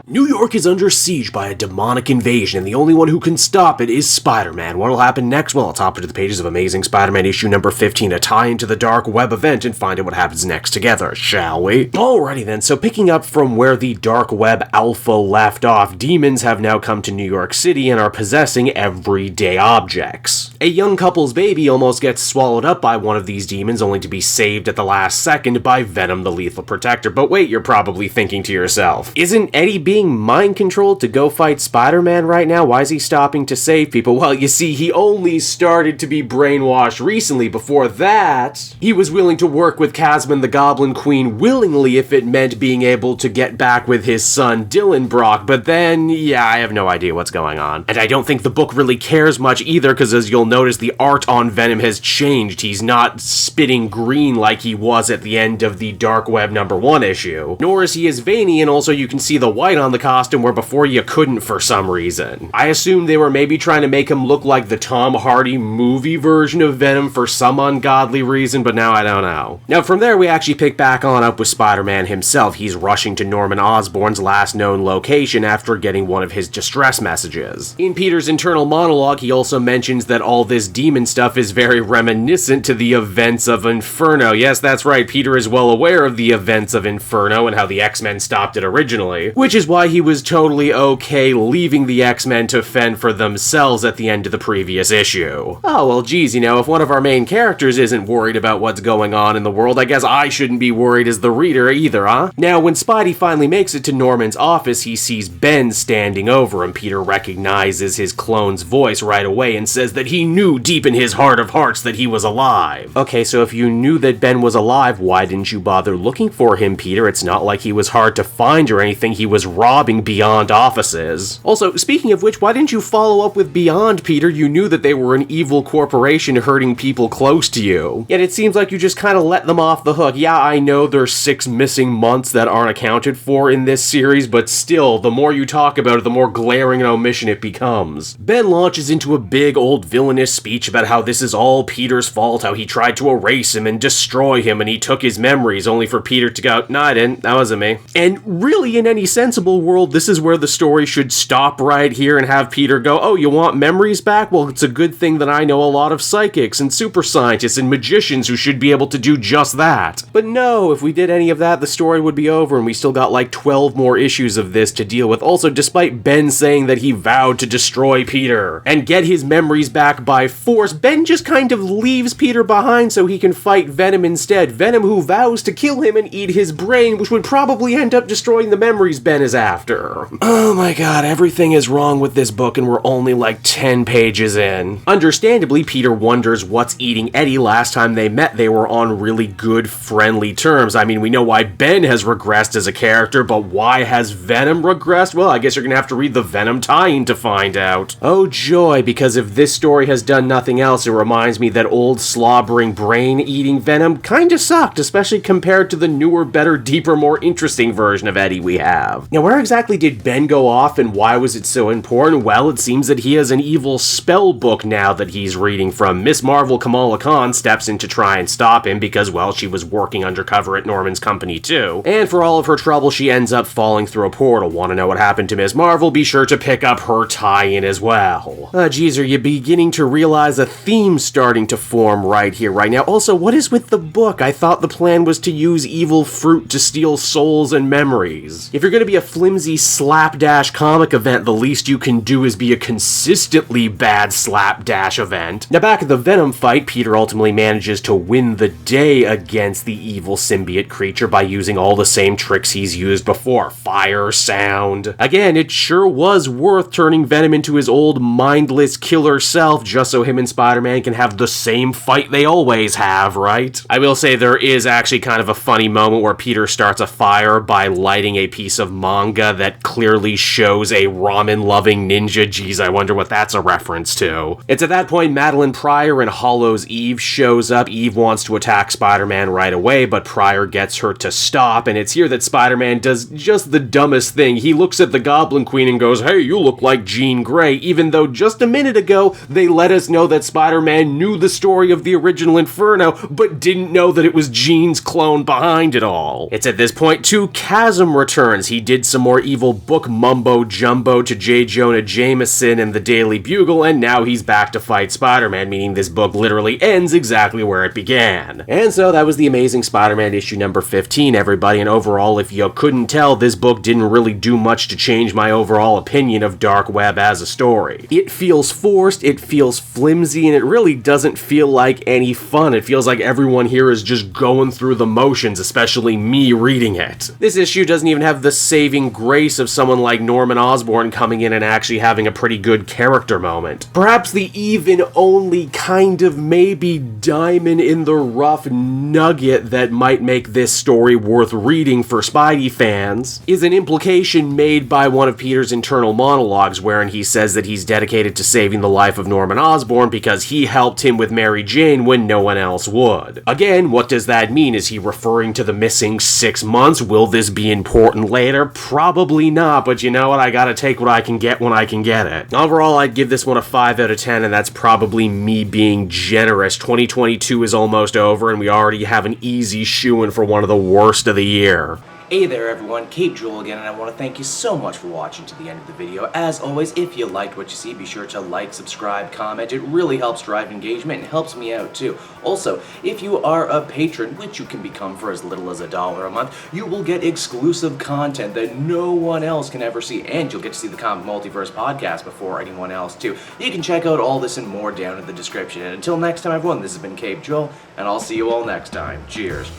New York is under siege by a demonic invasion, and the only one who can stop it is Spider-Man. What'll happen next? Well, let's hop into the pages of Amazing Spider-Man issue number 15 to tie into the Dark Web event and find out what happens next together, shall we? Alrighty then, so picking up from where the Dark Web Alpha left off, demons have now come to New York City and are possessing everyday objects. A young couple's baby almost gets swallowed up by one of these demons, only to be saved at the last second by Venom the Lethal Protector. But wait, you're probably thinking to yourself, isn't Eddie being mind-controlled to go fight Spider-Man right now? Why is he stopping to save people? Well, you see, he only started to be brainwashed recently. Before that, he was willing to work with Chasm and the Goblin Queen willingly if it meant being able to get back with his son Dylan Brock, but then, yeah, I have no idea what's going on. And I don't think the book really cares much either, because as you'll notice, the art on Venom has changed. He's not spitting green like he was at the end of the Dark Web #1 issue, nor is he as veiny, and also you can see the white on the costume where before you couldn't for some reason. I assume they were maybe trying to make him look like the Tom Hardy movie version of Venom for some ungodly reason, but now I don't know. Now from there we actually pick back on up with Spider-Man himself. He's rushing to Norman Osborn's last known location after getting one of his distress messages. In Peter's internal monologue, he also mentions that all this demon stuff is very reminiscent to the events of Inferno. Yes, that's right, Peter is well aware of the events of Inferno and how the X-Men stopped it originally, which is why he was totally okay leaving the X-Men to fend for themselves at the end of the previous issue. Oh, well geez, you know, if one of our main characters isn't worried about what's going on in the world, I guess I shouldn't be worried as the reader either, huh? Now, when Spidey finally makes it to Norman's office, he sees Ben standing over him. Peter recognizes his clone's voice right away and says that he knew deep in his heart of hearts that he was alive. Okay, so if you knew that Ben was alive, why didn't you bother looking for him, Peter? It's not like he was hard to find or anything. He was robbing Beyond offices. Also, speaking of which, why didn't you follow up with Beyond, Peter? You knew that they were an evil corporation hurting people close to you. Yet it seems like you just kind of let them off the hook. Yeah, I know there's 6 missing months that aren't accounted for in this series, but still, the more you talk about it, the more glaring an omission it becomes. Ben launches into a big old villainous speech about how this is all Peter's fault, how he tried to erase him and destroy him, and he took his memories, only for Peter to go, "No, I didn't, that wasn't me." And really, in any sensible world, this is where the story should stop right here and have Peter go, "Oh, you want memories back? Well, it's a good thing that I know a lot of psychics and super scientists and magicians who should be able to do just that." But no, if we did any of that, the story would be over and we still got like 12 more issues of this to deal with. Also, despite Ben saying that he vowed to destroy Peter and get his memories back by force, Ben just kind of leaves Peter behind so he can fight Venom instead. Venom who vows to kill him and eat his brain, which would probably end up destroying the memories Ben is after. Oh my god, everything is wrong with this book and we're only like 10 pages in. Understandably, Peter wonders what's eating Eddie. Last time they met, they were on really good, friendly terms. I mean, we know why Ben has regressed as a character, but why has Venom regressed? Well, I guess you're gonna have to read the Venom tie-in to find out. Oh joy, because if this story has done nothing else, it reminds me that old slobbering brain-eating Venom kinda sucked, especially compared to the newer, better, deeper, more interesting version of Eddie we have. Now, where exactly did Ben go off and why was it so important? Well, it seems that he has an evil spell book now that he's reading from. Miss Marvel Kamala Khan steps in to try and stop him because, well, she was working undercover at Norman's company too. And for all of her trouble, she ends up falling through a portal. Want to know what happened to Miss Marvel? Be sure to pick up her tie-in as well. Geez, are you beginning to realize a theme starting to form right here, right now? Also, what is with the book? I thought the plan was to use evil fruit to steal souls and memories. If you're going to be a flimsy slapdash comic event, the least you can do is be a consistently bad slapdash event. Now, back at the Venom fight, Peter ultimately manages to win the day against the evil symbiote creature by using all the same tricks he's used before. Fire, sound. Again, it sure was worth turning Venom into his old mindless killer self just so him and Spider-Man can have the same fight they always have, right? I will say there is actually kind of a funny moment where Peter starts a fire by lighting a piece of manga that clearly shows a ramen-loving ninja. Geez, I wonder what that's a reference to. It's at that point Madeline Pryor and Hollow's Eve shows up. Eve wants to attack Spider-Man right away, but Pryor gets her to stop, and it's here that Spider-Man does just the dumbest thing. He looks at the Goblin Queen and goes, "Hey, you look like Jean Grey," even though just a minute ago they let us know that Spider-Man knew the story of the original Inferno, but didn't know that it was Jean's clone behind it all. It's at this point, too, Chasm returns. He did some some more evil book mumbo-jumbo to J. Jonah Jameson and the Daily Bugle, and now he's back to fight Spider-Man, meaning this book literally ends exactly where it began. And so that was the Amazing Spider-Man issue number 15, everybody, and overall, if you couldn't tell, this book didn't really do much to change my overall opinion of Dark Web as a story. It feels forced, it feels flimsy, and it really doesn't feel like any fun. It feels like everyone here is just going through the motions, especially me reading it. This issue doesn't even have the saving grace of someone like Norman Osborn coming in and actually having a pretty good character moment. Perhaps the even only kind of maybe diamond in the rough nugget that might make this story worth reading for Spidey fans is an implication made by one of Peter's internal monologues wherein he says that he's dedicated to saving the life of Norman Osborn because he helped him with Mary Jane when no one else would. Again, what does that mean? Is he referring to the missing 6 months? Will this be important later? Probably not, but you know what? I gotta take what I can get when I can get it. Overall, I'd give this one a 5 out of 10, and that's probably me being generous. 2022 is almost over, and we already have an easy shoo-in for one of the worst of the year. Hey there everyone, Cape Joel again, and I want to thank you so much for watching to the end of the video. As always, if you liked what you see, be sure to like, subscribe, comment. It really helps drive engagement and helps me out too. Also, if you are a patron, which you can become for as little as $1 a month, you will get exclusive content that no one else can ever see, and you'll get to see the Comic Multiverse podcast before anyone else too. You can check out all this and more down in the description. And until next time everyone, this has been Cape Joel, and I'll see you all next time. Cheers.